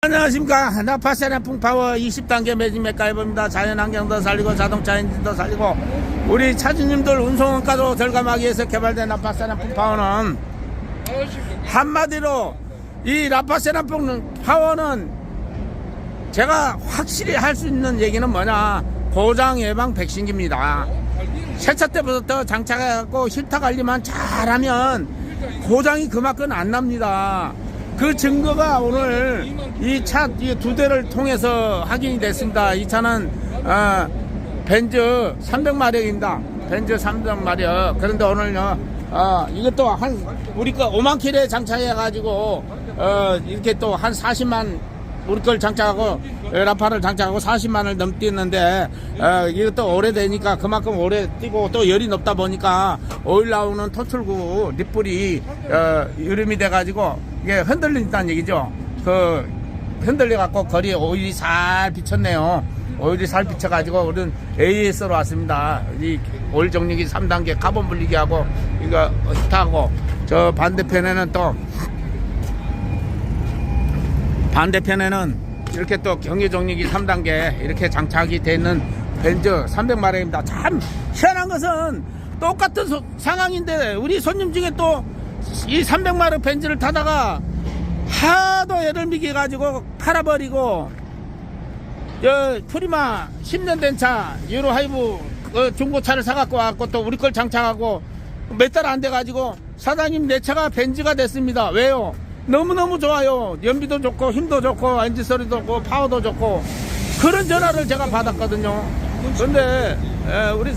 안녕하십니까. 나파세라풍 파워 20단계 매진 맥가이버입니다. 자연환경도 살리고 자동차 엔진도 살리고 우리 차주님들 운송원가도 절감하기 위해서 개발된 나파세라풍 파워는 한마디로 이 나파세라풍 파워는 제가 확실히 할 수 있는 얘기는 뭐냐, 고장 예방 백신기입니다. 세차 때부터 장착해갖고 힐터 관리만 잘하면 고장이 그만큼 안 납니다. 그 증거가 오늘 이 차 두 대를 통해서 확인이 됐습니다. 이 차는 벤츠 300마력입니다. 벤츠 300마력. 그런데 오늘요 이것도 한 우리 거 5만 킬에 장착해가지고 이렇게 또 한 40만 우리 걸 장착하고 라파를 장착하고 40만을 넘뛰었는데 이것도 오래되니까 그만큼 오래 뛰고 또 열이 높다 보니까 오일 나오는 토출구 립불이 유름이 돼가지고 이게 흔들린다는 얘기죠. 그 흔들려 갖고 거리에 오일이 살 비쳤네요. 오일이 살 비쳐가지고 우리는 AS로 왔습니다. 이 오일 정리기 3단계 카본 분리기하고 이거 히트하고 저 반대편에는 또 이렇게 또 경유정리기 3단계 이렇게 장착이 되는 벤츠 300마력입니다. 참 희한한 것은 똑같은 상황인데 우리 손님 중에 또 이 300마력 벤츠를 타다가 하도 애를 미겨가지고 팔아버리고 프리마 10년 된 차 유로 하이브 중고차를 사갖고 왔고 또 우리 걸 장착하고 몇 달 안 돼가지고 사장님 내 차가 벤츠가 됐습니다. 왜요? 너무너무 좋아요. 연비도 좋고 힘도 좋고 엔진 소리도 좋고 파워도 좋고 그런 전화를 제가 받았거든요. 근데 우리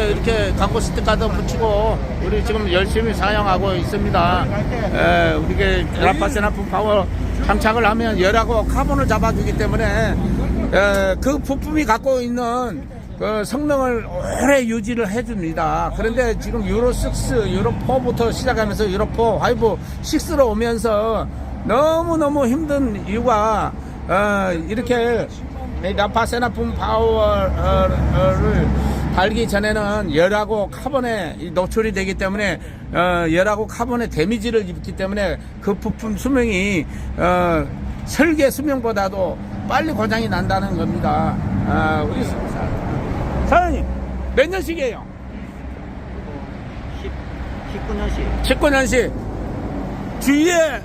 이렇게 광고 스티커도 붙이고 우리 지금 열심히 사용하고 있습니다. 우리게 라파세라풍 파워 장착을 하면 열하고 카본을 잡아주기 때문에 그 부품이 갖고 있는 그 성능을 오래 유지를 해줍니다. 그런데 지금 유로6, 유로4부터 시작하면서 유로4, 5, 6로 오면서 너무너무 힘든 이유가 이렇게 나파세라풍 파워를 달기 전에는 열하고 카본에 노출이 되기 때문에 열하고 카본에 데미지를 입기 때문에 그 부품 수명이 설계 수명보다도 빨리 고장이 난다는 겁니다. 우리 사장님 몇 년씩이에요? 19년씩. 19년씩. 주위에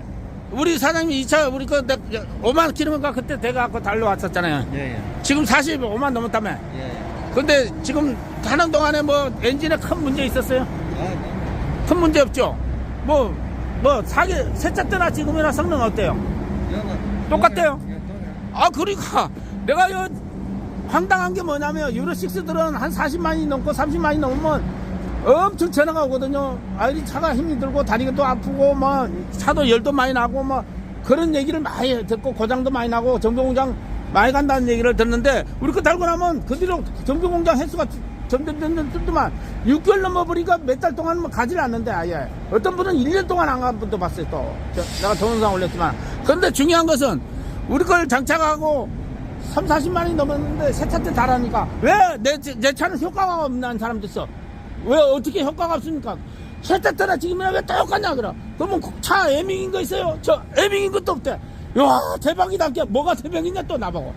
우리 사장님 이 차 우리 거 5만 킬로미터 그때 대가갖고 달려왔었잖아요. 예. 지금 45만 넘었다며. 예. 근데 지금 타는 동안에 뭐 엔진에 큰 문제 있었어요? 큰 문제 없죠? 세차 때나 지금이나 성능 어때요? 똑같아요? 그러니까 내가 황당한 게 뭐냐면 유로6들은 한 40만이 넘고 30만이 넘으면 엄청 전화가 오거든요. 이 차가 힘이 들고 다리가 아프고 차도 열도 많이 나고 그런 얘기를 많이 듣고 고장도 많이 나고 정비공장 많이 간다는 얘기를 듣는데 우리 거 달고 나면 그 뒤로 정비공장 횟수가 점점 뜯더만 6개월 넘어버리니까 몇 달 동안 가지 않는데 아예 어떤 분은 1년 동안 안 간 분도 봤어요. 또 내가 동영상 올렸지만 그런데 중요한 것은 우리 걸 장착하고 3, 40만이 넘었는데 세차 때 잘하니까 왜 내 차는 효과가 없는 사람도 있어. 왜 어떻게 효과가 없습니까? 세차 때나 지금이나 왜 똑같냐 그래. 그러면 차 에밍인 거 있어요? 저 에밍인 것도 없대. 야 대박이다. 뭐가 대박이냐 또 나보고.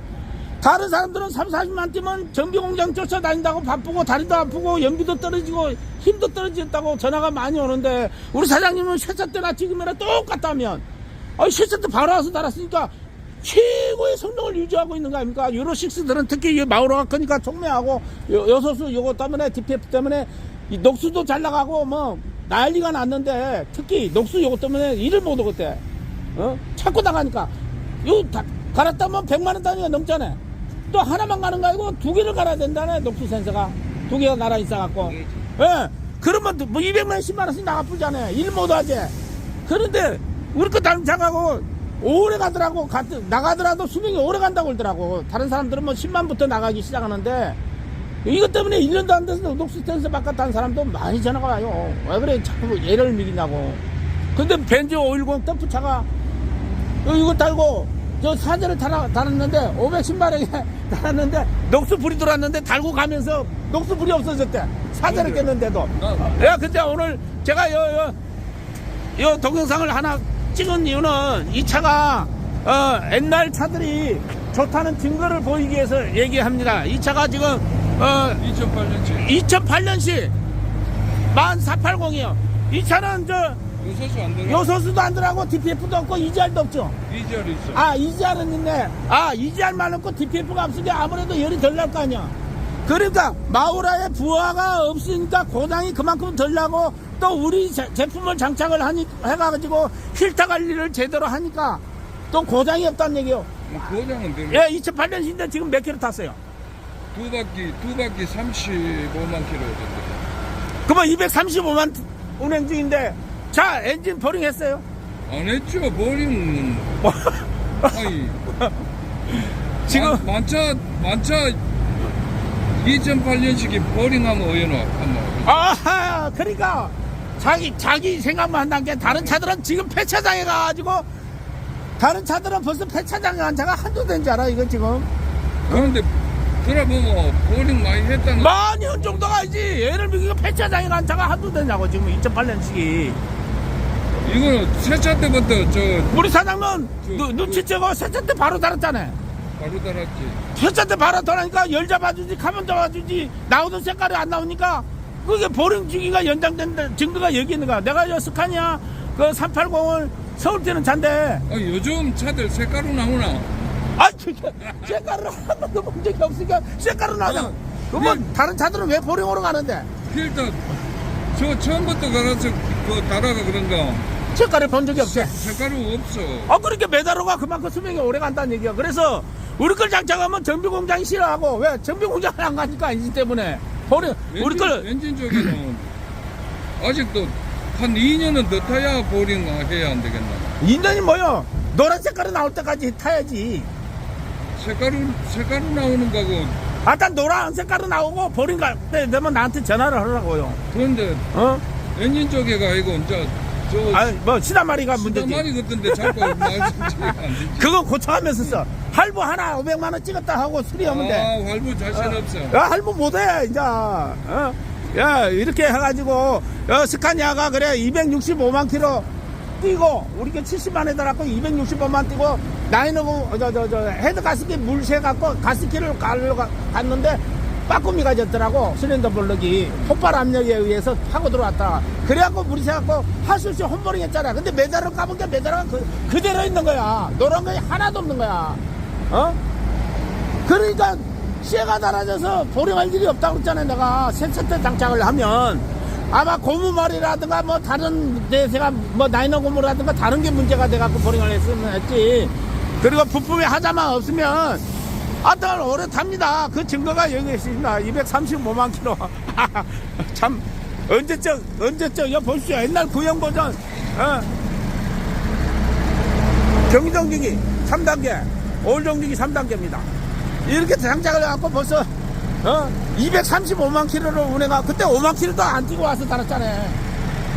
다른 사람들은 3, 40만 뛰면 정비공장 쫓아다닌다고 바쁘고 다리도 아프고 연비도 떨어지고 힘도 떨어졌다고 전화가 많이 오는데 우리 사장님은 세차 때나 지금이나 똑같다면 세차 때 바로 와서 달았으니까 최고의 성능을 유지하고 있는 거 아닙니까? 유로6들은 특히 마우로가 크니까 촉매하고 요소수 요거 때문에 DPF 때문에 이 녹수도 잘 나가고 난리가 났는데 특히 녹수 요거 때문에 일을 못 오겠대. 찾고 나가니까 갈았다면 100만원 단위가 넘잖아. 또 하나만 가는 거 아니고 두 개를 갈아야 된다네. 녹수 센서가 두 개가 갈아 있어갖고 그러면 200만원 10만원씩 나가쁘잖아. 일 못 하지. 그런데 우리 거 장착하고 오래 가더라고. 나가더라도 수명이 오래 간다고 그러더라고. 다른 사람들은 10만부터 나가기 시작하는데 이것 때문에 1년도 안 돼서 녹수 센서 바꿨다는 사람도 많이 전화가 와요. 왜 그래 자꾸 얘를 미기냐고. 근데 벤츠 510 덤프차가 이거 달고 저 사제를 달았는데 510마력에 달았는데 녹수불이 들어왔는데 달고 가면서 녹수불이 없어졌대. 사제를 깼는데도. 근데 오늘 제가 요 동영상을 하나 찍은 이유는 이 차가 옛날 차들이 좋다는 증거를 보이기 위해서 얘기합니다. 이 차가 지금 2008년식 10480이요. 이 차는 요소수 안 되나? 요소수도 안 들어가고 DPF도 없고 EGR도 없죠. EGR 있어. 아, EGR은 있네. EGR만 없고 DPF가 없으니까 아무래도 열이 덜 날 거 아니야. 그러니까 마우라의 부하가 없으니까 고장이 그만큼 덜 나고, 또 우리 제품을 장착을 해가지고 필터 관리를 제대로 하니까 또 고장이 없다는 얘기요. 고장은 되네. 예, 2008년인데 지금 몇 킬로 탔어요? 두 바퀴 35만 킬로였던데. 그러면 235만 운행 중인데, 자, 엔진 보링 했어요? 안 했죠. 버링은. 아니. 지금 만차 2008년식이 버링하면 어연어. 아하, 그러니까 자기 생각만 한다는 게, 다른 차들은 지금 폐차장에 가가지고, 다른 차들은 벌써 폐차장에 간 차가 한두 대인 줄 알아, 이거 지금. 그런데 들어보면 버링 많이 했다는. 많이 한 정도 가야지. 예를 들면 폐차장에 간 차가 한두 대냐고, 지금 2008년식이. 이거는 세차 때부터 우리 사장은 눈치채고 세차 때 바로 달았잖아. 바로 달았지. 세차 때 바로 달으니까 열 잡아주지, 가면 잡아주지, 나오던 색깔이 안 나오니까 그게 보링 주기가 연장된 증거가 여기 있는 거야. 내가 저 스카니아 그 380을 서울 때는 잔데, 요즘 차들 색깔로 나오나? 색깔을 한 번도 본 적이 없으니까 색깔은 나오잖아. 그러면 다른 차들은 왜 보링으로 가는데? 필터 저 처음부터 갈아서 달아가 그런가? 색깔을 본 적이 없어. 색깔은 없어. 그러니까 메다로가 그만큼 수명이 오래 간다는 얘기야. 그래서 우리 걸 장착하면 정비공장이 싫어하고, 왜? 정비공장을 안 가니까 엔진 때문에. 우리 걸. 엔진 쪽에는 아직도 한 2년은 더 타야 보링 해야 안 되겠나? 2년이 뭐요? 노란 색깔이 나올 때까지 타야지. 색깔로 나오는 거고. 일단 노란 색깔로 나오고 보링 갈 때 되면 나한테 전화를 하라고요. 그런데 엔진 쪽에가 아니고 이제 시다마리가 문제지. 시다마리 같은데 자꾸 말씀드리면 안 되지. 그거 고쳐가면서 써. 할부 하나 500만 원 찍었다 하고 수리하면 돼. 할부 자신 없어. 야, 할부 못해 이제. 야, 이렇게 해가지고 스카니아가 그래 265만 킬로 뛰고, 우리가 70만에 달았고 265만 뛰고, 나이너고 헤드 가스키 물새 갖고 가스키를 갔는데 빠꾸미가 졌더라고. 실린더 블럭이 폭발 압력에 의해서 파고 들어왔다. 그래갖고 물이 새갖고 할 수 없이 홈버링 했잖아. 근데 메달을 까보니까 메달은 그대로 있는 거야. 노란 거 하나도 없는 거야. 그러니까 쇠가 달아져서 보링할 일이 없다고 했잖아. 내가 세차때 장착을 하면 아마 고무말이라든가 뭐 다른 대세가 뭐 나이너 고무라든가 다른 게 문제가 돼갖고 보링을 했으면 했지. 그리고 부품이 하자만 없으면 하여튼 오래 탑니다. 그 증거가 여기 있습니다. 235만 킬로. 참 언제적 이거 보십시오. 옛날 구형 버전 경유정지기 3단계, 오일정지기 3단계입니다. 이렇게 장착을 해갖고 벌써 235만 킬로를 운행하. 그때 5만 킬로도 안 뛰고 와서 달았잖아요.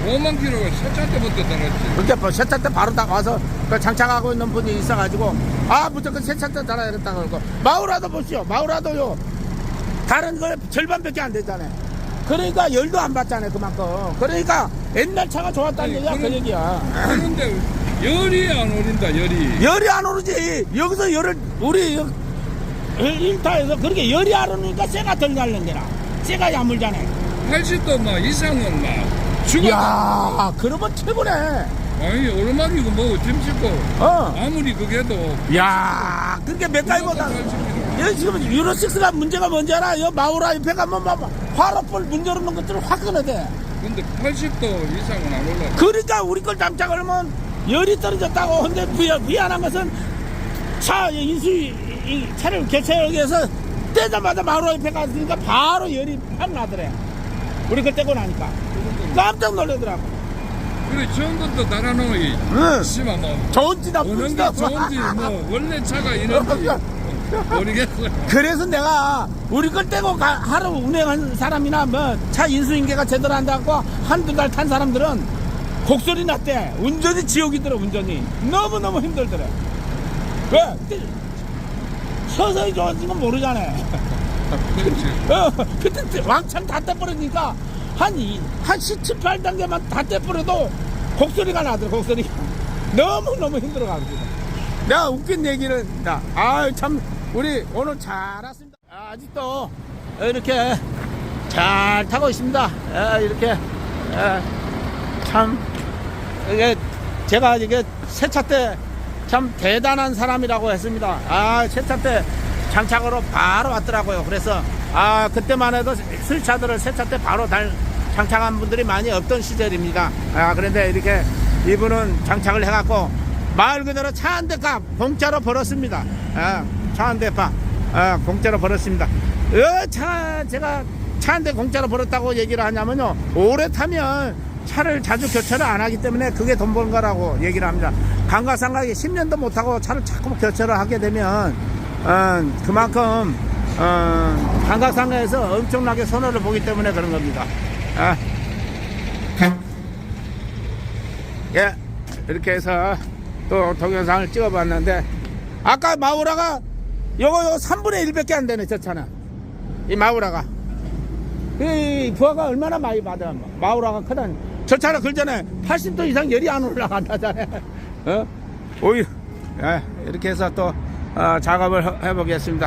5만 킬로가 세차 때부터 달았지. 그러니까 세차 때 바로 와서 그 장착하고 있는 분이 있어가지고, 무조건 세차 때 달아야겠다 그러고. 마우라도 보시오. 마우라도요, 다른 거에 절반밖에 안 되잖아요. 그러니까 열도 안 받잖아요, 그만큼. 그러니까 옛날 차가 좋았다는 얘기야. 그 얘기야. 그런데 열이 안 오른다. 열이 안 오르지. 여기서 열을 우리 1타에서 그렇게 열이 안 오르니까 쇠가 덜 날는데라. 쇠가 야물잖아요. 80도 막 이상은 막 죽어. 이야, 그러면 최고네. 아니 오르막이고 뭐 짐짓고 아무리 그게도. 야, 그렇게 맥가이보다. 여기 지금 유로6가 문제가 뭔지 알아? 여 마우라 옆에 가면 막 화로불 문 열어놓은 것들을 확 끊어대. 근데 80도 이상은 안 올라. 그러니까 우리 걸 장착을 하면 열이 떨어졌다고. 근데 미안한 것은 이 차를 교체하기 위해서 떼자마자 마우라 옆에 갔으니까 바로 열이 확 나더래. 우리 걸 떼고 나니까 깜짝 놀라더라고. 그래 처음부터 달아놓이. 씨발 뭐 좋은지 나쁜지 좋은지 뭐 원래 차가 이런지 모르겠어. 그래서 내가 우리 걸 떼고 하루 운행한 사람이나 뭐 차 인수인계가 제대로 한다고 한두 달 탄 사람들은 곡소리 났대. 운전이 지옥이더라. 운전이 너무너무 힘들더라. 왜? 서서히 좋아진 건 모르잖아. 그렇지. 그때 왕창 다 떼버리니까 한 17, 18단계만 다 떼버려도 곡소리가 나더라. 곡소리. 너무너무 힘들어갑니다. 내가 웃긴 얘기는, 참, 우리 오늘 잘 왔습니다. 아직도 이렇게 잘 타고 있습니다. 이렇게, 참, 이게 제가 이게 세차 때 참 대단한 사람이라고 했습니다. 세차 때 장착으로 바로 왔더라고요. 그래서, 그때만 해도 수입차들을 세차 때 바로 장착한 분들이 많이 없던 시절입니다. 그런데 이렇게 이분은 장착을 해갖고 말 그대로 차 한 대 값 공짜로 벌었습니다. 차 한 대 값 공짜로 벌었습니다. 제가 차 한 대 공짜로 벌었다고 얘기를 하냐면요, 오래 타면 차를 자주 교체를 안 하기 때문에 그게 돈 버는 거라고 얘기를 합니다. 감가상각이 10년도 못하고 차를 자꾸 교체를 하게 되면 그만큼 감가상각에서 엄청나게 손해를 보기 때문에 그런 겁니다. 예, 이렇게 해서 또 동영상을 찍어봤는데, 아까 마우라가 요거 3분의 1밖에 안 되네. 저 차는, 이 마우라가 이 부하가 얼마나 많이 받아. 마우라가 크다니. 저 차는 그 전에 80도 이상 열이 안 올라간다잖아요. 오히려 이렇게 해서 또 작업을 해보겠습니다.